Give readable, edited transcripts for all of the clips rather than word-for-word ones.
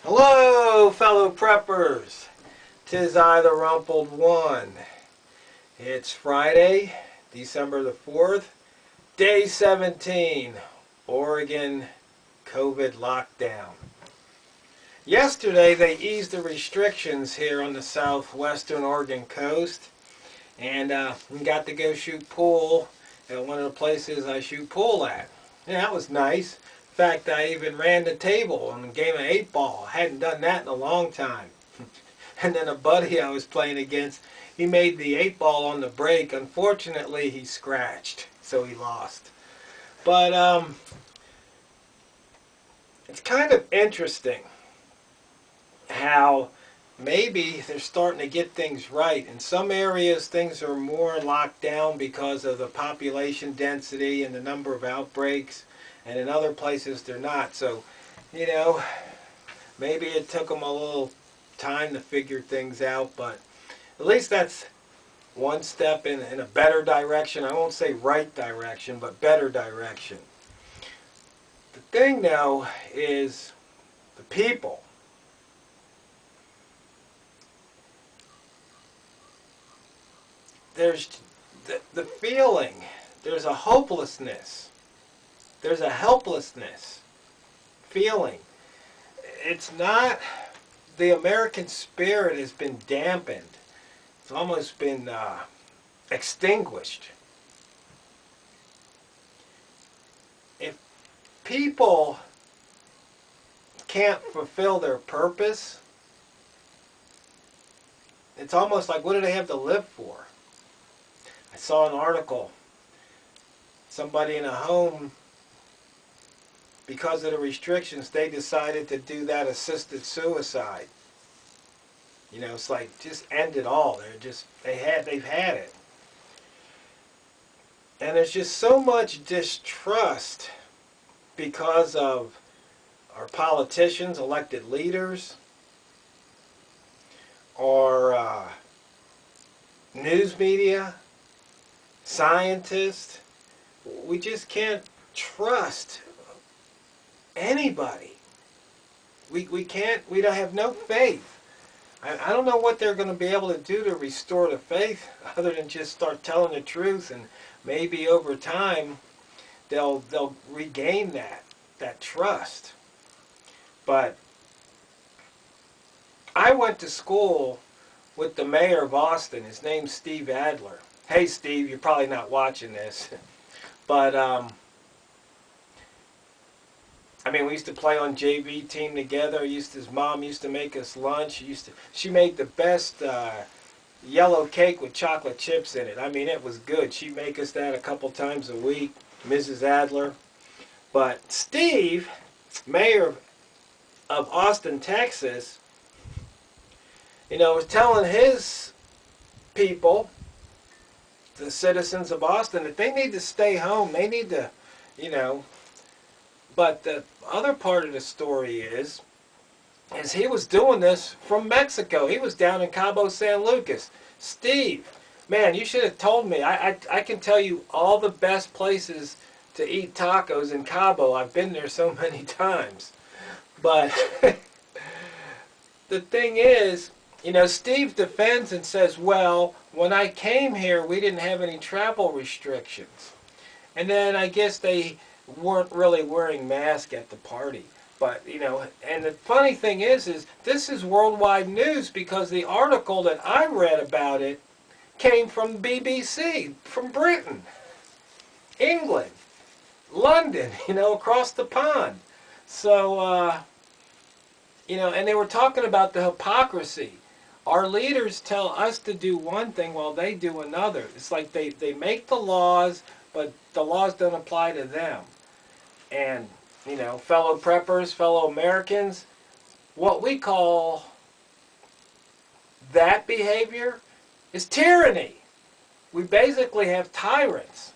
Hello, fellow preppers. 'Tis I, the Rumpled One. It's Friday, December the 4th, day 17, Oregon COVID lockdown. Yesterday, they eased the restrictions here on the southwestern Oregon coast, and we got to go shoot pool at one of the places I shoot pool at. Yeah, that was nice. In fact, I even ran the table on a game of 8-ball. I hadn't done that in a long time. And then a buddy I was playing against, he made the 8-ball on the break. Unfortunately, he scratched, so he lost. But it's kind of interesting how maybe they're starting to get things right. In some areas, things are more locked down because of the population density and the number of outbreaks. And in other places, they're not. So, maybe it took them a little time to figure things out. But at least that's one step in a better direction. I won't say right direction, but better direction. The thing, though, is the people. There's the feeling. There's a hopelessness. There's a helplessness feeling. It's not, the American spirit has been dampened. It's almost been extinguished. If people can't fulfill their purpose, it's almost like, what do they have to live for? I saw an article. Somebody in a home, because of the restrictions, they decided to do that assisted suicide. It's like, just end it all. They've had it. And there's just so much distrust because of our politicians, elected leaders, or news media, scientists. We just can't trust anybody. We don't have no faith. I don't know what they're going to be able to do to restore the faith other than just start telling the truth, and maybe over time they'll regain that trust. But I went to school with the mayor of Austin. His name's Steve Adler. Hey Steve, you're probably not watching this. But we used to play on JV team together. His mom used to make us lunch. She made the best yellow cake with chocolate chips in it. It was good. She'd make us that a couple times a week, Mrs. Adler. But Steve, mayor of Austin, Texas, was telling his people, the citizens of Austin, that they need to stay home. They need to, But the other part of the story is he was doing this from Mexico. He was down in Cabo San Lucas. Steve, man, you should have told me. I can tell you all the best places to eat tacos in Cabo. I've been there so many times. But the thing is, Steve defends and says, well, when I came here, we didn't have any travel restrictions. And then I guess they weren't really wearing masks at the party. But, and the funny thing is this is worldwide news, because the article that I read about it came from BBC, from Britain, England, London, across the pond. So, and they were talking about the hypocrisy. Our leaders tell us to do one thing while they do another. It's like they make the laws, but the laws don't apply to them. And, fellow preppers, fellow Americans, what we call that behavior is tyranny. We basically have tyrants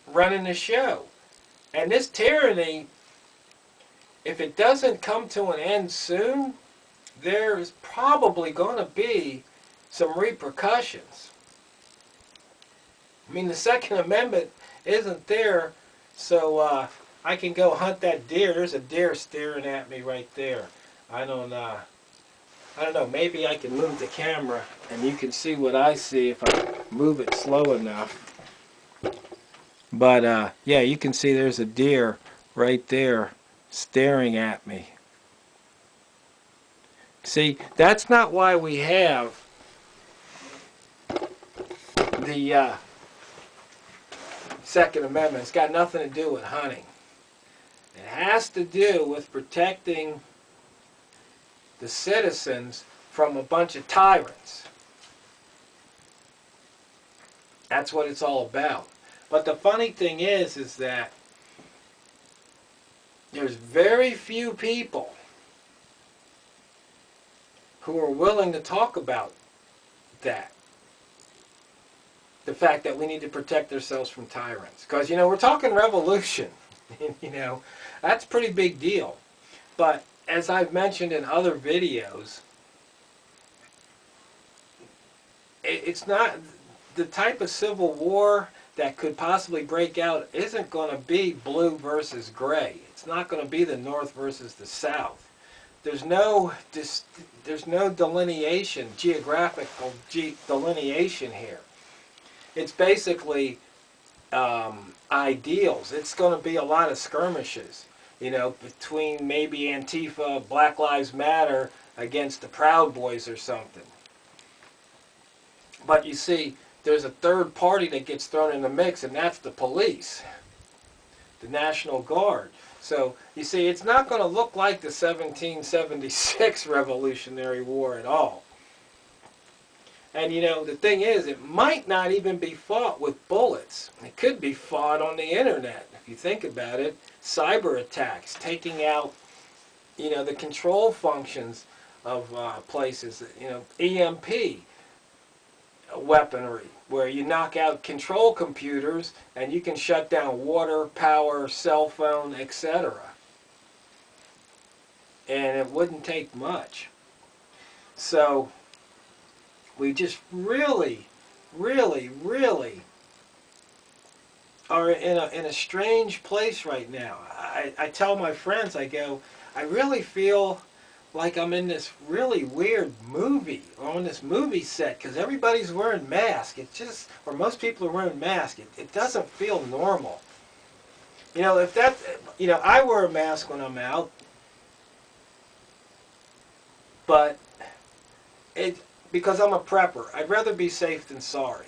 running the show. And this tyranny, if it doesn't come to an end soon, there's probably going to be some repercussions. The Second Amendment isn't there so I can go hunt that deer. There's a deer staring at me right there. I don't know, maybe I can move the camera and you can see what I see if I move it slow enough. But yeah, you can see there's a deer right there staring at me. See, that's not why we have the Second Amendment. It's got nothing to do with hunting. It has to do with protecting the citizens from a bunch of tyrants. That's what it's all about. But the funny thing is that there's very few people who are willing to talk about that. The fact that we need to protect ourselves from tyrants. Because, you know, we're talking revolution. You know, that's a pretty big deal. But as I've mentioned in other videos, it's not the type of civil war that could possibly break out isn't going to be blue versus gray. It's not going to be the North versus the South. There's no delineation, geographical delineation here. It's basically ideals. It's going to be a lot of skirmishes, you know, between maybe Antifa, Black Lives Matter against the Proud Boys or something. But you see, there's a third party that gets thrown in the mix, and that's the police, the National Guard. So, you see, it's not going to look like the 1776 Revolutionary War at all. And, you know, the thing is, it might not even be fought with bullets. It could be fought on the internet, if you think about it. Cyber attacks, taking out, you know, the control functions of places, you know, EMP weaponry, where you knock out control computers and you can shut down water, power, cell phone, etc. And it wouldn't take much. So we just really are in a strange place right now. I tell my friends, I go, I really feel like I'm in this really weird movie, or on this movie set, because everybody's wearing masks. It just, or most people are wearing masks. It doesn't feel normal. You know, if that, you know, I wear a mask when I'm out, but because I'm a prepper. I'd rather be safe than sorry.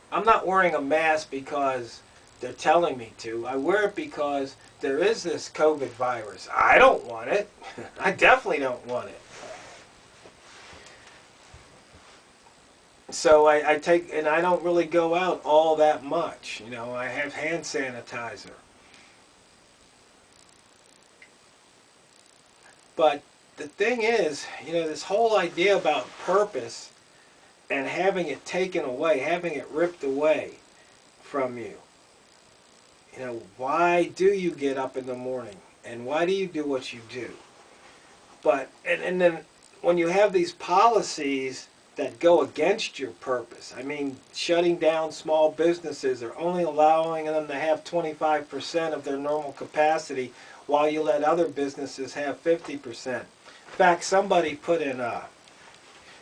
I'm not wearing a mask because they're telling me to. I wear it because there is this COVID virus. I don't want it. I definitely don't want it. So I take, and I don't really go out all that much. You know, I have hand sanitizer. But the thing is, you know, this whole idea about purpose and having it taken away, having it ripped away from you. You know, why do you get up in the morning? And why do you do what you do? But, and then when you have these policies that go against your purpose, I mean, shutting down small businesses or only allowing them to have 25% of their normal capacity while you let other businesses have 50%. In fact, somebody put in a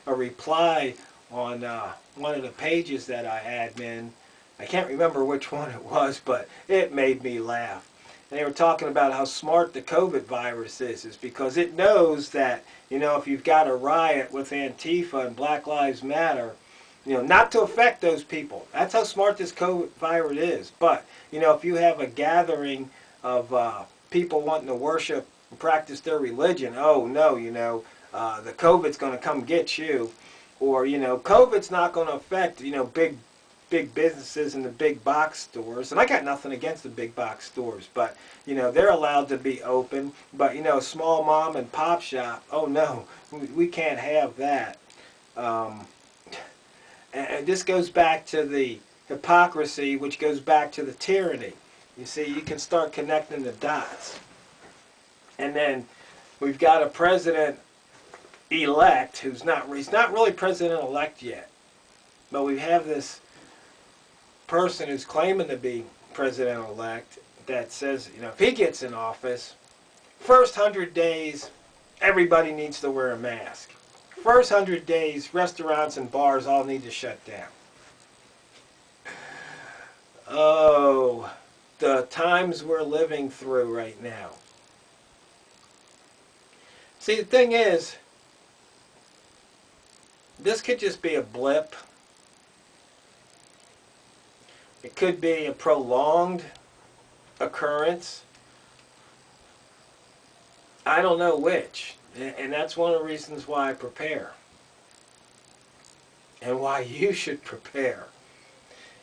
reply on one of the pages that I admin. I can't remember which one it was, but it made me laugh. And they were talking about how smart the COVID virus is because it knows that, you know, if you've got a riot with Antifa and Black Lives Matter, you know, not to affect those people. That's how smart this COVID virus is. But, you know, if you have a gathering of people wanting to worship and practice their religion, oh no, you know, the COVID's going to come get you. Or, you know, COVID's not going to affect, you know, big businesses and the big box stores. And I got nothing against the big box stores, but, you know, they're allowed to be open. But, you know, small mom and pop shop, oh no, we can't have that. And this goes back to the hypocrisy, which goes back to the tyranny. You see, you can start connecting the dots. And then we've got a president-elect who's he's not really president-elect yet. But we have this person who's claiming to be president-elect that says, if he gets in office, first 100 days, everybody needs to wear a mask. First 100 days, restaurants and bars all need to shut down. Oh, the times we're living through right now. See, the thing is, this could just be a blip. It could be a prolonged occurrence. I don't know which. And that's one of the reasons why I prepare. And why you should prepare.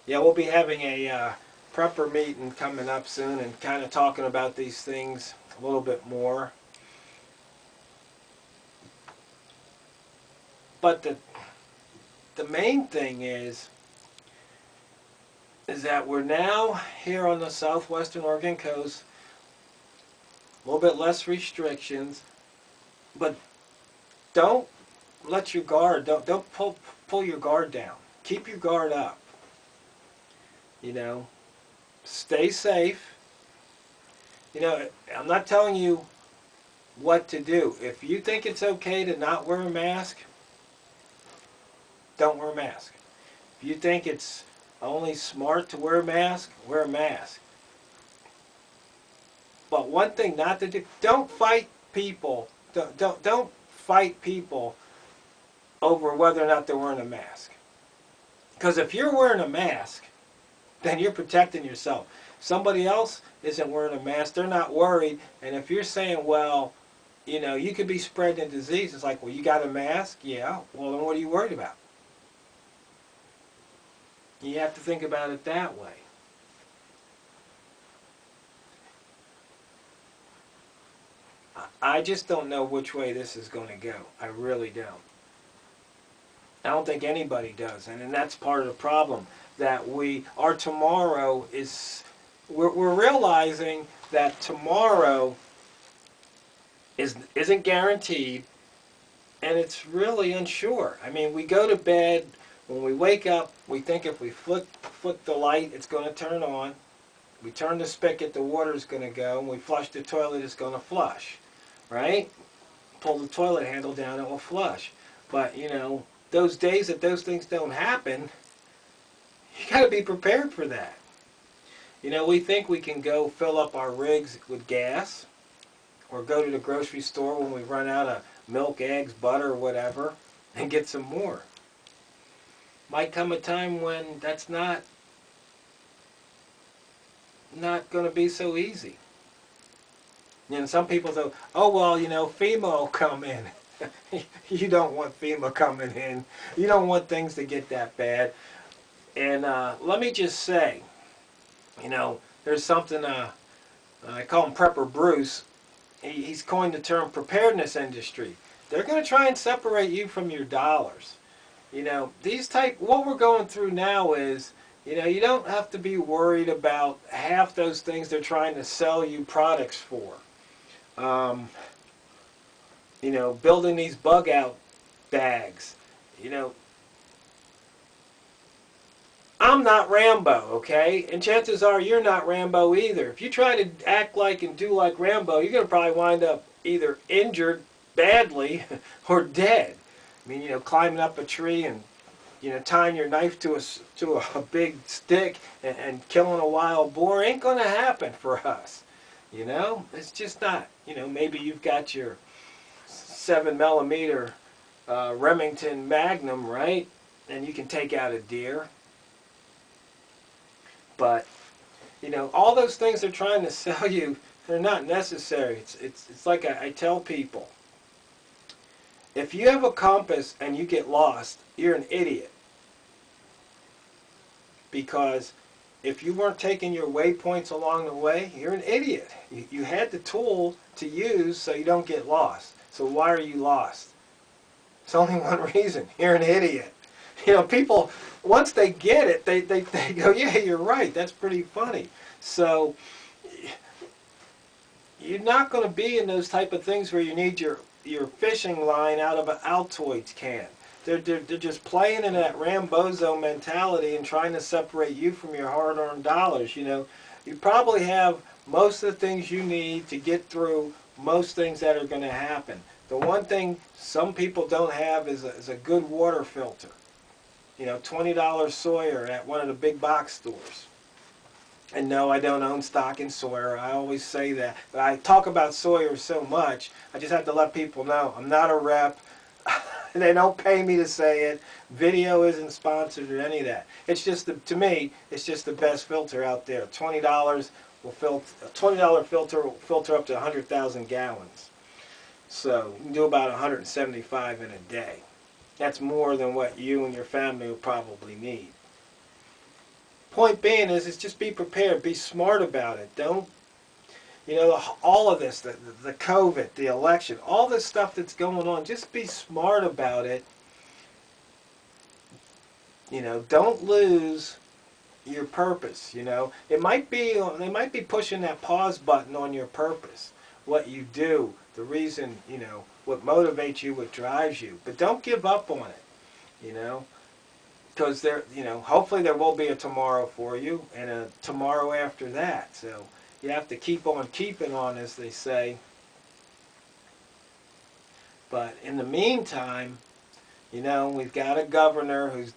Yeah, we'll be having a prepper meeting coming up soon and kind of talking about these things a little bit more. But the main thing is that we're now here on the southwestern Oregon coast, a little bit less restrictions, but don't let your guard, don't pull your guard down. Keep your guard up. Stay safe. I'm not telling you what to do. If you think it's okay to not wear a mask, don't wear a mask. If you think it's only smart to wear a mask, wear a mask. But one thing not to do, don't fight people. Don't fight people over whether or not they're wearing a mask. Because if you're wearing a mask, then you're protecting yourself. Somebody else isn't wearing a mask, they're not worried, and if you're saying, well, you could be spreading a disease, it's like, well, you got a mask? Yeah, well, then what are you worried about? You have to think about it that way. I just don't know which way this is going to go. I really don't. I don't think anybody does, and that's part of the problem. That our tomorrow is, we're realizing that tomorrow isn't guaranteed, and it's really unsure. I mean, we go to bed, when we wake up, we think if we flick the light, it's going to turn on. We turn the spigot, the water's going to go, and we flush the toilet, it's going to flush, right? Pull the toilet handle down, it will flush. But, those days that those things don't happen, you got to be prepared for that. We think we can go fill up our rigs with gas, or go to the grocery store when we run out of milk, eggs, butter, or whatever, and get some more. Might come a time when that's not going to be so easy. Some people say, oh, well, FEMA will come in. You don't want FEMA coming in. You don't want things to get that bad. And let me just say, there's something, I call him Prepper Bruce. He's coined the term preparedness industry. They're going to try and separate you from your dollars. What we're going through now is, you don't have to be worried about half those things they're trying to sell you products for. Building these bug out bags. I'm not Rambo, okay? And chances are you're not Rambo either. If you try to act like and do like Rambo, you're going to probably wind up either injured badly or dead. I mean, climbing up a tree and, tying your knife to a big stick and killing a wild boar ain't going to happen for us. It's just not. Maybe you've got your 7mm Remington Magnum, right? And you can take out a deer. But, all those things they're trying to sell you, they're not necessary. It's like I tell people, if you have a compass and you get lost, you're an idiot. Because if you weren't taking your waypoints along the way, you're an idiot. You had the tool to use so you don't get lost. So why are you lost? It's only one reason. You're an idiot. People, once they get it, they go, yeah, you're right. That's pretty funny. So you're not going to be in those type of things where you need your fishing line out of an Altoids can. They're just playing in that Rambozo mentality and trying to separate you from your hard-earned dollars. you probably have most of the things you need to get through most things that are going to happen. The one thing some people don't have is a good water filter. You know, $20 Sawyer at one of the big box stores. And no, I don't own stock in Sawyer. I always say that. But I talk about Sawyer so much, I just have to let people know I'm not a rep. They don't pay me to say it. Video isn't sponsored or any of that. It's just, to me, it's just the best filter out there. $20 will filter, a $20 filter will filter up to 100,000 gallons. So you can do about 175 in a day. That's more than what you and your family will probably need. Point being is just be prepared, be smart about it. Don't, you know, all of this, the COVID, the election, all this stuff that's going on, just be smart about it. You know, don't lose your purpose, you know. They might be pushing that pause button on your purpose, what you do, the reason, you know, what motivates you, what drives you. But don't give up on it, you know. Because there, you know, hopefully there will be a tomorrow for you and a tomorrow after that. So you have to keep on keeping on, as they say. But in the meantime, you know, we've got a governor who's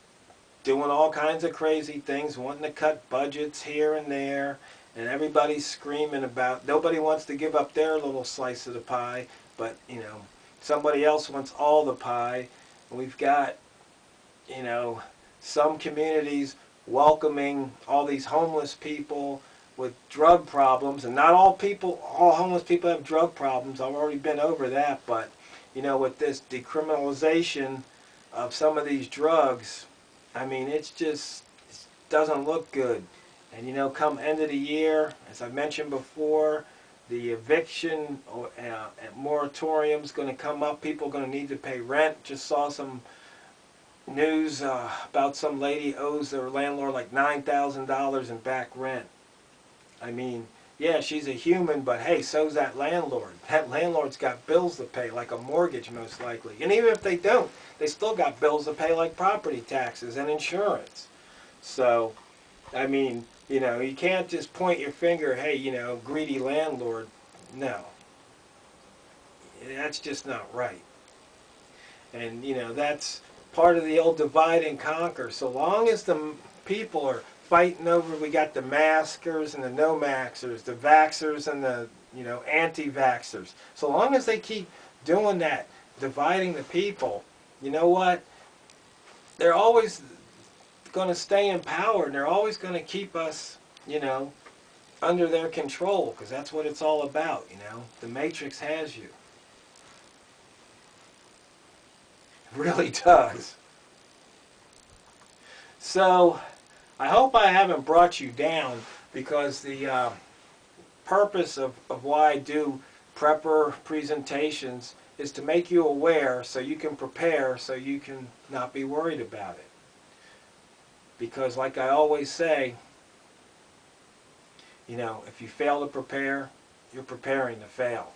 doing all kinds of crazy things, wanting to cut budgets here and there, and everybody's screaming about, nobody wants to give up their little slice of the pie, but, you know, somebody else wants all the pie. And we've got, you know, some communities welcoming all these homeless people with drug problems, and not all homeless people have drug problems. I've already been over that, but you know, with this decriminalization of some of these drugs, I mean, it doesn't look good. And you know, come end of the year, as I mentioned before, the eviction moratorium is going to come up. People are going to need to pay rent. Just saw some news about some lady owes their landlord like $9,000 in back rent. I mean, yeah, she's a human, but hey, so's that landlord. That landlord's got bills to pay, like a mortgage most likely. And even if they don't, they still got bills to pay like property taxes and insurance. So, I mean, you know, you can't just point your finger, hey, you know, greedy landlord. No. That's just not right. And, you know, that's part of the old divide and conquer. So long as the people are fighting over, we got the maskers and the no-maxers, the vaxxers and the, you know, anti-vaxxers. So long as they keep doing that, dividing the people, you know what? They're always going to stay in power, and they're always going to keep us, you know, under their control, because that's what it's all about, you know. The Matrix has you. Really does. So I hope I haven't brought you down, because the purpose of why I do prepper presentations is to make you aware so you can prepare, so you can not be worried about it. Because like I always say, you know, if you fail to prepare, you're preparing to fail.